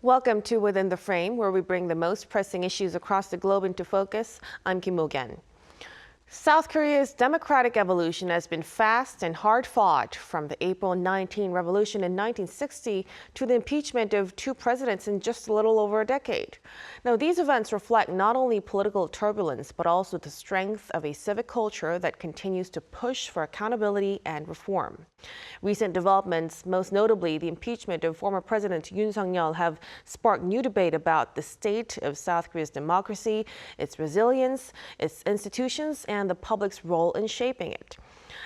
Welcome to Within the Frame, where we bring the most pressing issues across the globe into focus. I'm Kim Mok-yeon. South Korea's democratic evolution has been fast and hard-fought, from the April 19 revolution in 1960 to the impeachment of two presidents in just a little over a decade. Now, these events reflect not only political turbulence, but also the strength of a civic culture that continues to push for accountability and reform. Recent developments, most notably the impeachment of former President Yoon Suk Yeol, have sparked new debate about the state of South Korea's democracy, its resilience, its institutions, and the public's role in shaping it.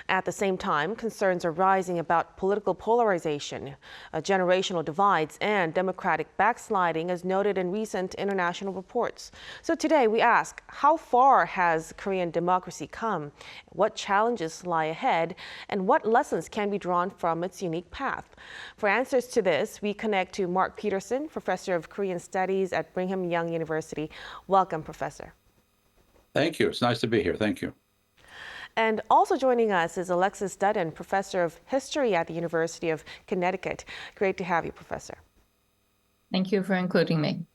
At the same time, concerns are rising about political polarization, generational divides, and democratic backsliding, as noted in recent international reports. So today we ask, how far has Korean democracy come? What challenges lie ahead? And what lessons can be drawn from its unique path? For answers to this, we connect to Mark Peterson, Professor of Korean Studies at Brigham Young University. Welcome, Professor. Thank you. It's nice to be here. Thank you. And also joining us is Alexis Dutton, Professor of History at the University of Connecticut. Great to have you, Professor. Thank you for including me.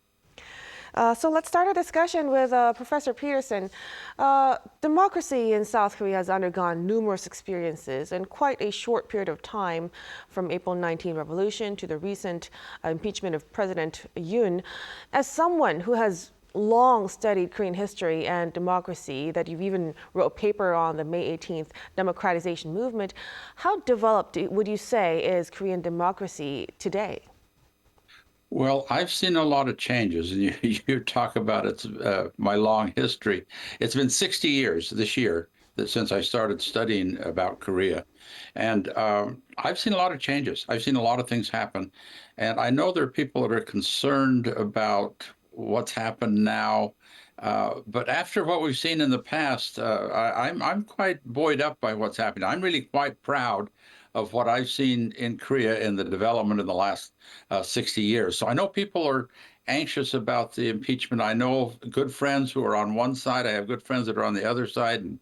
So let's start our discussion with Professor Peterson. Democracy in South Korea has undergone numerous experiences in quite a short period of time, from April 19 revolution to the recent impeachment of President Yoon. As someone who has long studied Korean history and democracy, that you've even wrote a paper on the May 18th democratization movement, how developed would you say is Korean democracy today? Well, I've seen a lot of changes, and you talk about my long history. It's been 60 years this year since I started studying about Korea, and I've seen a lot of changes. I've seen a lot of things happen, and I know there are people that are concerned about what's happened now. But after what we've seen in the past, I'm quite buoyed up by what's happening. I'm really quite proud of what I've seen in Korea in the development in the last 60 years. So I know people are anxious about the impeachment. I know good friends who are on one side. I have good friends that are on the other side, and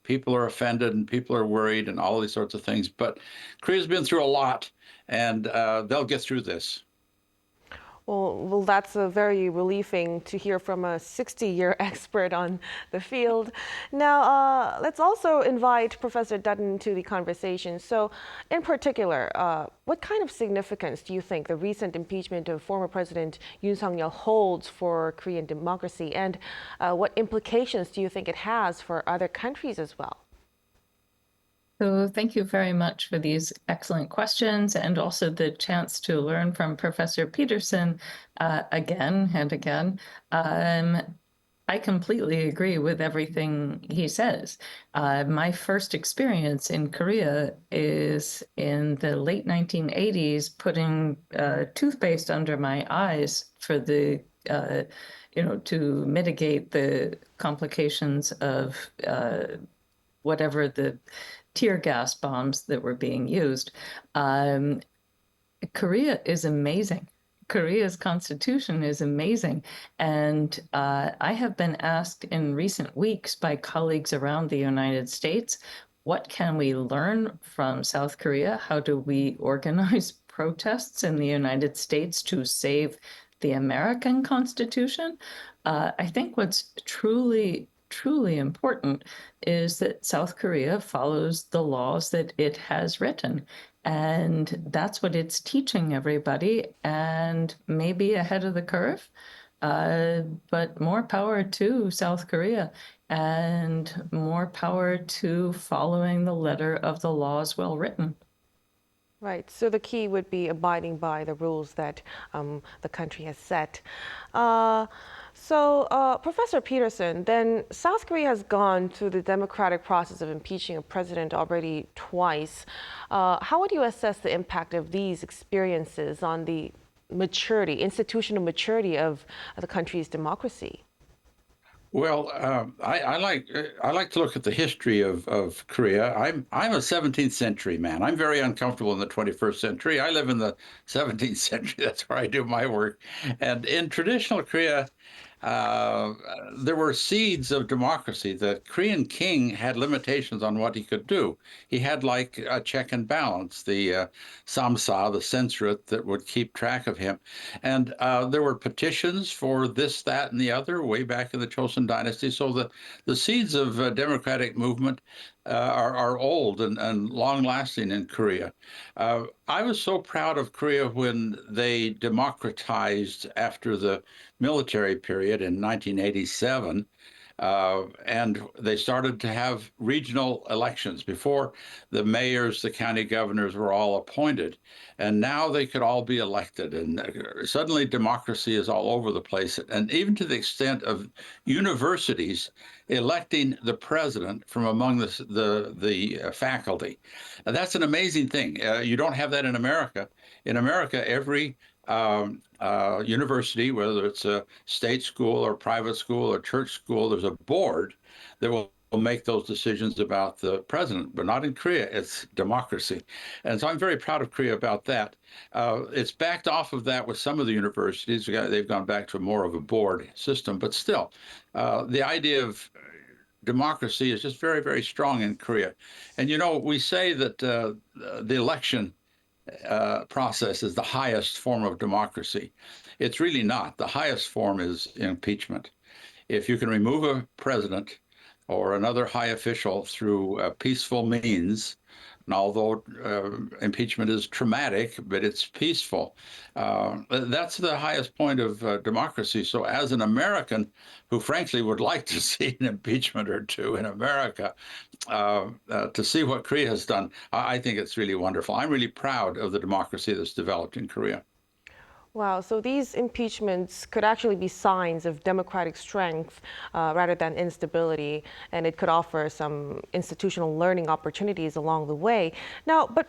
people are offended and people are worried and all these sorts of things. But Korea's been through a lot, and they'll get through this. Well, that's very relieving to hear from a 60-year expert on the field. Now, let's also invite Professor Dutton to the conversation. So, in particular, what kind of significance do you think the recent impeachment of former President Yoon Suk Yeol holds for Korean democracy, and what implications do you think it has for other countries as well? So thank you very much for these excellent questions, and also the chance to learn from Professor Peterson again and again. I completely agree with everything he says. My first experience in Korea is in the late 1980s, putting toothpaste under my eyes for the to mitigate the complications of whatever the tear gas bombs that were being used. Korea is amazing. Korea's constitution is amazing. And I have been asked in recent weeks by colleagues around the United States, what can we learn from South Korea? How do we organize protests in the United States to save the American Constitution? I think what's truly important is that South Korea follows the laws that it has written. And that's what it's teaching everybody, and maybe ahead of the curve. But more power to South Korea, and more power to following the letter of the laws well written. Right. So the key would be abiding by the rules that the country has set. Professor Peterson, then South Korea has gone through the democratic process of impeaching a president already twice. How would you assess the impact of these experiences on the institutional maturity of the country's democracy? Well, I like to look at the history of Korea. I'm a 17th century man. I'm very uncomfortable in the 21st century. I live in the 17th century. That's where I do my work. And in traditional Korea, there were seeds of democracy. The Korean king had limitations on what he could do. He had like a check and balance, the samsa, the censorate that would keep track of him. And there were petitions for this, that, and the other way back in the Joseon dynasty. So the seeds of democratic movement are old and long-lasting in Korea. I was so proud of Korea when they democratized after the military period in 1987. And they started to have regional elections. Before, the mayors, the county governors were all appointed, and now they could all be elected. And suddenly democracy is all over the place, and even to the extent of universities electing the president from among the faculty. That's an amazing thing. You don't have that in America. In America, every university, whether it's a state school or private school or church school, there's a board that will make those decisions about the president, but not in Korea. It's democracy. And so I'm very proud of Korea about that. It's backed off of that with some of the universities. They've gone back to more of a board system, but still, the idea of democracy is just very, very strong in Korea. And, you know, we say that the election process is the highest form of democracy. It's really not. The highest form is impeachment. If you can remove a president or another high official through peaceful means, and although impeachment is traumatic, but it's peaceful, that's the highest point of democracy. So as an American who frankly would like to see an impeachment or two in America, to see what Korea has done, I think it's really wonderful. I'm really proud of the democracy that's developed in Korea. Wow, so these impeachments could actually be signs of democratic strength rather than instability, and it could offer some institutional learning opportunities along the way. Now, but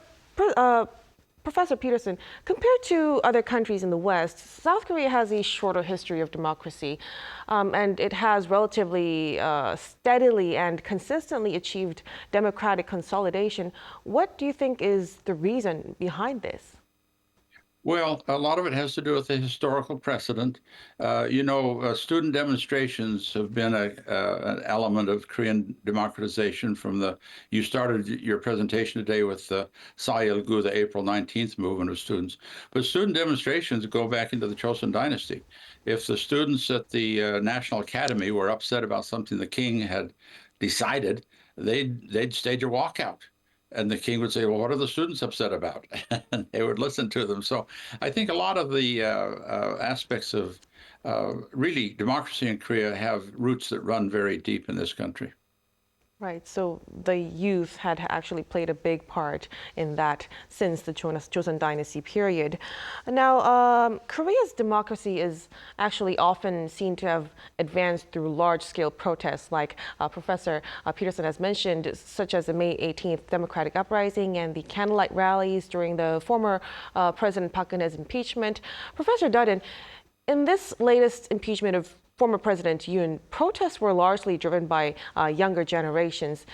Professor Peterson, compared to other countries in the West, South Korea has a shorter history of democracy, and it has relatively steadily and consistently achieved democratic consolidation. What do you think is the reason behind this? Well, a lot of it has to do with the historical precedent. Student demonstrations have been an element of Korean democratization you started your presentation today with the Sayeolgu, the April 19th movement of students. But student demonstrations go back into the Joseon dynasty. If the students at the National Academy were upset about something the king had decided, they'd stage a walkout. And the king would say, well, what are the students upset about? And they would listen to them. So I think a lot of the aspects of really democracy in Korea have roots that run very deep in this country. Right, so the youth had actually played a big part in that since the Joseon Dynasty period. Now, Korea's democracy is actually often seen to have advanced through large-scale protests, like Professor Peterson has mentioned, such as the May 18th Democratic Uprising and the candlelight rallies during the former President Park Geun-hye's impeachment. Professor Dudden, in this latest impeachment of former President Yoon, protests were largely driven by younger generations.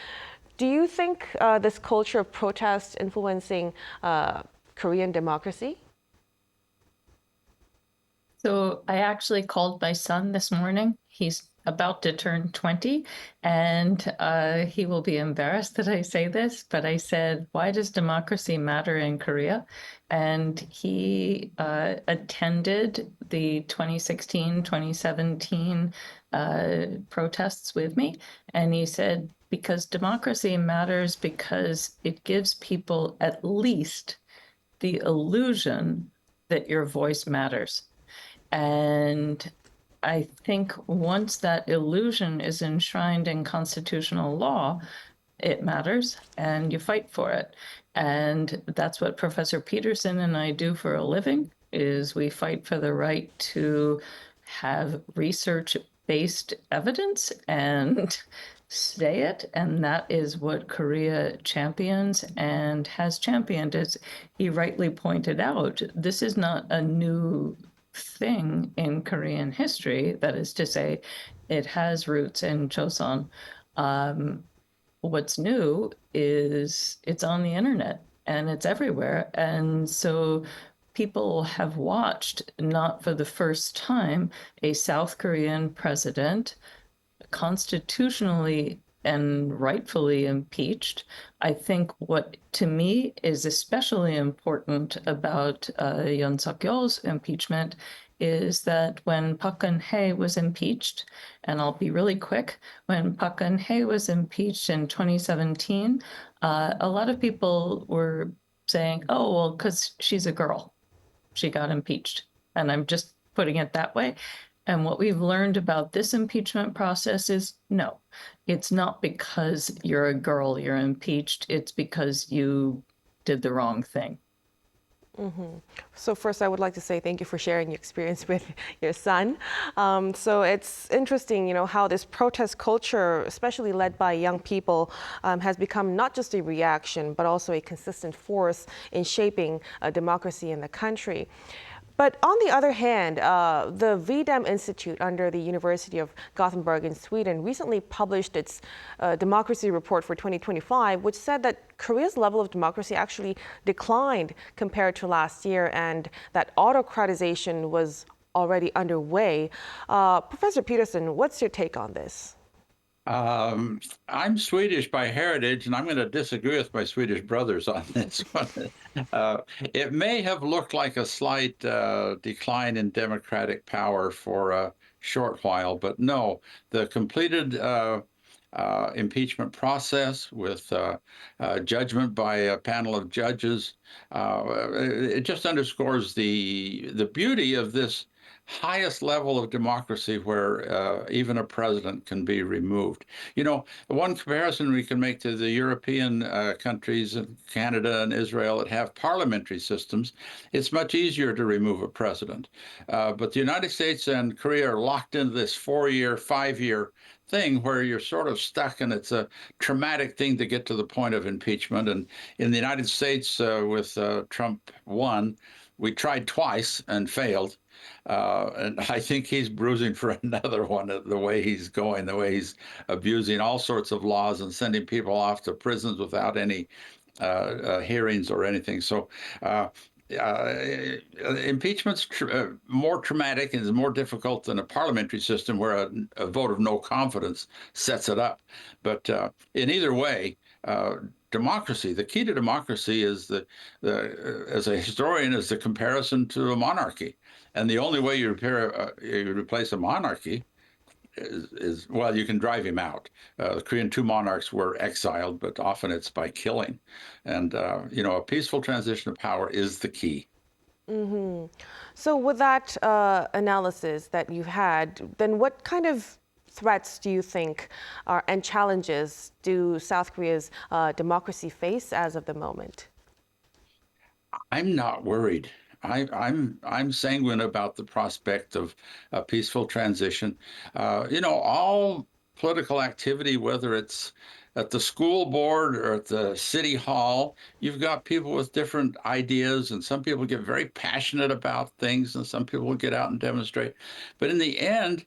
Do you think this culture of protest influencing Korean democracy? So I actually called my son this morning. He's about to turn 20, and he will be embarrassed that I say this, but I said, why does democracy matter in Korea? And he attended the 2016, 2017 protests with me, and he said, because democracy matters because it gives people at least the illusion that your voice matters. And I think once that illusion is enshrined in constitutional law, it matters and you fight for it. And that's what Professor Peterson and I do for a living, is we fight for the right to have research-based evidence and say it. And that is what Korea champions and has championed. As he rightly pointed out, this is not a new thing in Korean history. That is to say, it has roots in Joseon. What's new is it's on the internet and it's everywhere. And so people have watched, not for the first time, a South Korean president constitutionally and rightfully impeached. I think what to me is especially important about Yoon Suk Yeol's impeachment is that when Park Geun-hye was impeached, and I'll be really quick, when Park Geun-hye was impeached in 2017, a lot of people were saying, oh, well, because she's a girl, she got impeached. And I'm just putting it that way. And what we've learned about this impeachment process is no, it's not because you're a girl you're impeached. It's because you did the wrong thing. So first, I would like to say thank you for sharing your experience with your son. So it's interesting, how this protest culture, especially led by young people, has become not just a reaction, but also a consistent force in shaping democracy in the country. But on the other hand, the VDEM Institute under the University of Gothenburg in Sweden recently published its democracy report for 2025, which said that Korea's level of democracy actually declined compared to last year and that autocratization was already underway. Professor Peterson, what's your take on this? I'm Swedish by heritage, and I'm going to disagree with my Swedish brothers on this one. It may have looked like a slight decline in democratic power for a short while, but no, the completed impeachment process with judgment by a panel of judges, it just underscores the beauty of this highest level of democracy where even a president can be removed. One comparison we can make to the European countries, Canada and Israel, that have parliamentary systems, it's much easier to remove a president. But the United States and Korea are locked into this 4-year, 5-year thing where you're sort of stuck, and it's a traumatic thing to get to the point of impeachment. And in the United States, with Trump won, we tried twice and failed. And I think he's bruising for another one, the way he's going, the way he's abusing all sorts of laws and sending people off to prisons without any hearings or anything. So impeachment's more traumatic and is more difficult than a parliamentary system where a vote of no confidence sets it up. But in either way, democracy, the key to democracy is as a historian, is the comparison to a monarchy. And the only way you replace a monarchy is, well, you can drive him out. The Korean two monarchs were exiled, but often it's by killing. And, a peaceful transition of power is the key. Mm-hmm. So with that analysis that you've had, then what kind of threats do you think and challenges do South Korea's democracy face as of the moment? I'm not worried. I'm sanguine about the prospect of a peaceful transition. All political activity, whether it's at the school board or at the city hall, you've got people with different ideas, and some people get very passionate about things, and some people will get out and demonstrate. But in the end,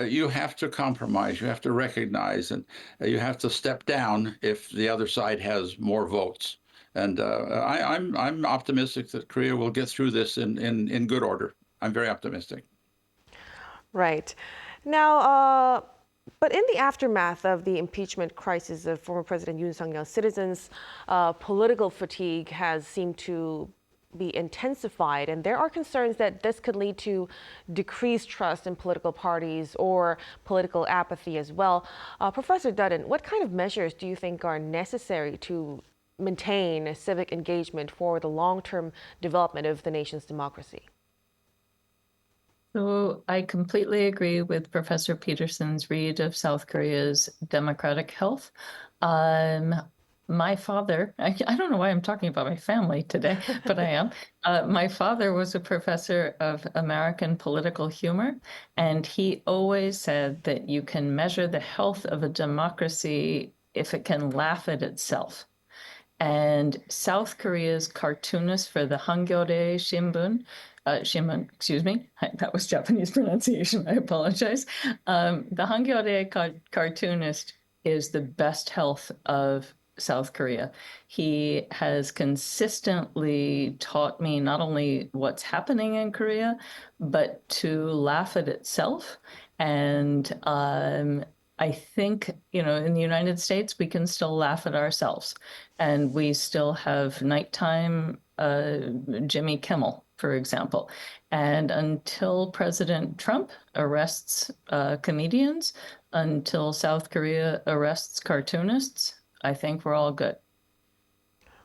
you have to compromise, you have to recognize, and you have to step down if the other side has more votes. And I'm optimistic that Korea will get through this in good order. I'm very optimistic. Right. Now, but in the aftermath of the impeachment crisis of former President Yoon Suk Yeol, citizens' political fatigue has seemed to be intensified, and there are concerns that this could lead to decreased trust in political parties or political apathy as well. Professor Dutton, what kind of measures do you think are necessary to maintain civic engagement for the long-term development of the nation's democracy? So I completely agree with Professor Peterson's read of South Korea's democratic health. My father, I don't know why I'm talking about my family today, but I am. My father was a professor of American political humor, and he always said that you can measure the health of a democracy if it can laugh at itself. And South Korea's cartoonist for the Hangyeore Shimbun, that was Japanese pronunciation, I apologize. The Hangyeore cartoonist is the best health of South Korea. He has consistently taught me not only what's happening in Korea, but to laugh at itself. And I think, in the United States, we can still laugh at ourselves. And we still have nighttime Jimmy Kimmel, for example. And until President Trump arrests comedians, until South Korea arrests cartoonists, I think we're all good.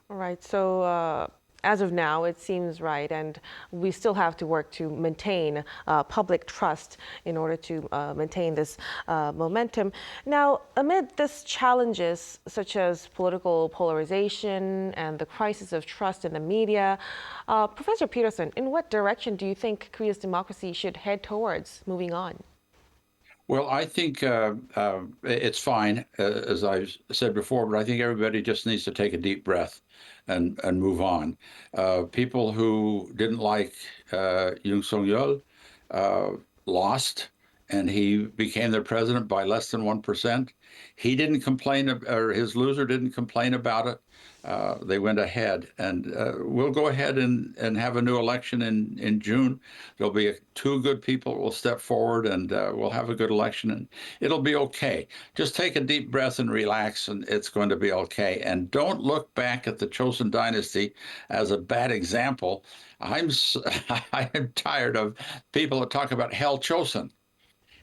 All right. So as of now, it seems right, and we still have to work to maintain public trust in order to maintain this momentum. Now, amid these challenges, such as political polarization and the crisis of trust in the media, Professor Peterson, in what direction do you think Korea's democracy should head towards moving on? Well, I think it's fine, as I've said before, but I think everybody just needs to take a deep breath and move on. People who didn't like Yoon Suk Yeol lost, and he became their president by less than 1%. He didn't complain, or his loser didn't complain about it. They went ahead, and we'll go ahead and have a new election in June. There'll be two good people will step forward, and we'll have a good election, and it'll be okay. Just take a deep breath and relax, and it's going to be okay. And don't look back at the Chosun dynasty as a bad example. I am tired of people that talk about Hell Chosun.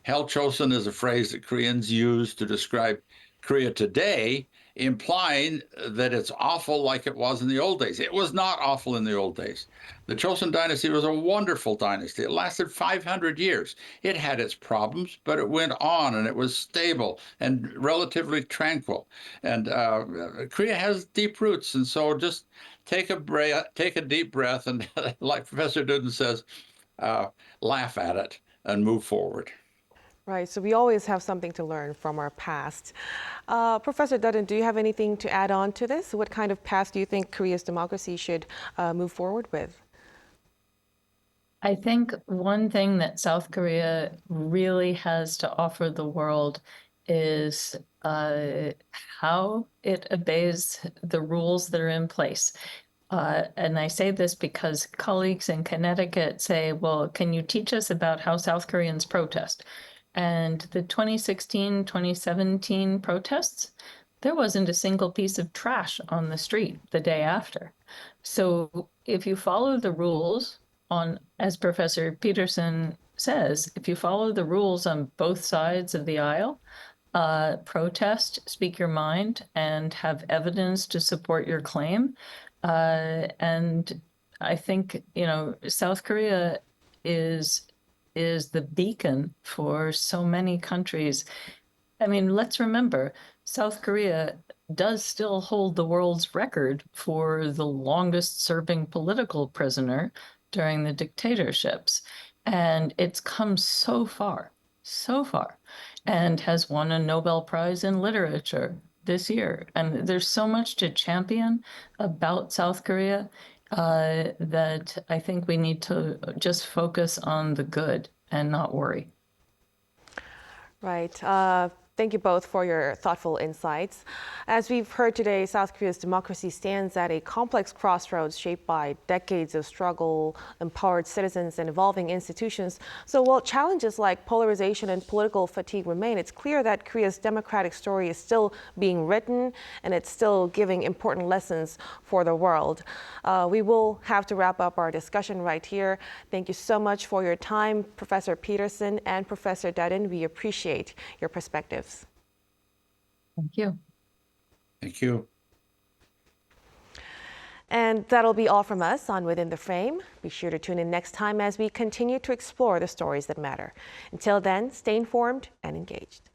Hell Chosun is a phrase that Koreans use to describe Korea today, implying that it's awful like it was in the old days. It was not awful in the old days. The Chosun dynasty was a wonderful dynasty. It lasted 500 years. It had its problems, but it went on, and it was stable and relatively tranquil. And Korea has deep roots, and so just take a deep breath, and like Professor Duden says, laugh at it and move forward. Right, so we always have something to learn from our past. Professor Duden, do you have anything to add on to this? What kind of path do you think Korea's democracy should move forward with? I think one thing that South Korea really has to offer the world is how it obeys the rules that are in place. And I say this because colleagues in Connecticut say, well, can you teach us about how South Koreans protest? And the 2016, 2017 protests, there wasn't a single piece of trash on the street the day after. So if you follow the rules as Professor Peterson says, if you follow the rules on both sides of the aisle, protest, speak your mind, and have evidence to support your claim. And I think, South Korea is the beacon for so many countries. I mean, let's remember, South Korea does still hold the world's record for the longest serving political prisoner during the dictatorships. And it's come so far, and has won a Nobel Prize in Literature this year. And there's so much to champion about South Korea that I think we need to just focus on the good and not worry. Right. Thank you both for your thoughtful insights. As we've heard today, South Korea's democracy stands at a complex crossroads shaped by decades of struggle, empowered citizens, and evolving institutions. So while challenges like polarization and political fatigue remain, it's clear that Korea's democratic story is still being written, and it's still giving important lessons for the world. We will have to wrap up our discussion right here. Thank you so much for your time, Professor Peterson and Professor Duden. We appreciate your perspectives. Thank you. Thank you. And that'll be all from us on Within the Frame. Be sure to tune in next time as we continue to explore the stories that matter. Until then, stay informed and engaged.